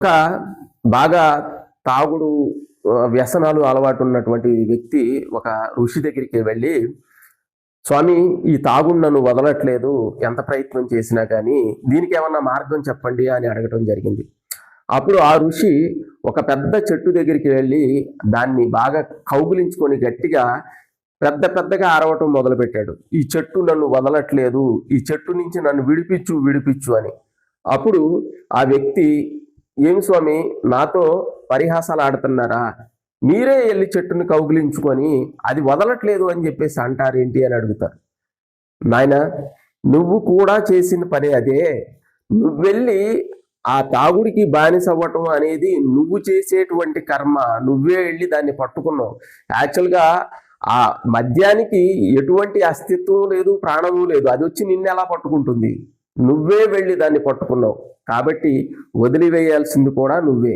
ఒక బాగా తాగుడు వ్యసనాలు అలవాటు ఉన్నటువంటి వ్యక్తి ఒక ఋషి దగ్గరికి వెళ్ళి, స్వామి ఈ తాగుడు నన్ను వదలట్లేదు, ఎంత ప్రయత్నం చేసినా కానీ దీనికి ఏమన్నా మార్గం చెప్పండి అని అడగటం జరిగింది. అప్పుడు ఆ ఋషి ఒక పెద్ద చెట్టు దగ్గరికి వెళ్ళి దాన్ని బాగా కౌగిలించుకొని గట్టిగా పెద్ద పెద్దగా అరవటం మొదలుపెట్టాడు. ఈ చెట్టు నన్ను వదలట్లేదు, ఈ చెట్టు నుంచి నన్ను విడిపించు విడిపించు అని. అప్పుడు ఆ వ్యక్తి, ఏమి స్వామి నాతో పరిహాసాలు ఆడుతున్నారా, మీరే వెళ్ళి చెట్టుని కౌగిలించుకొని అది వదలట్లేదు అని చెప్పేసి అంటారేంటి అని అడుగుతారు. నాయన, నువ్వు కూడా చేసిన పని అదే. నువ్వు వెళ్ళి ఆ తాగుడికి బానిస అవ్వటం అనేది నువ్వు చేసేటువంటి కర్మ. నువ్వే వెళ్ళి దాన్ని పట్టుకున్నావు. యాక్చువల్గా ఆ మద్యానికి ఎటువంటి అస్తిత్వం లేదు, ప్రాణము లేదు. అది వచ్చి నిన్ను ఎలా పట్టుకుంటుంది? నువ్వే వెళ్ళి దాన్ని పట్టుకున్నావు. కాబట్టి వదిలివేయాల్సింది కూడా నువ్వే.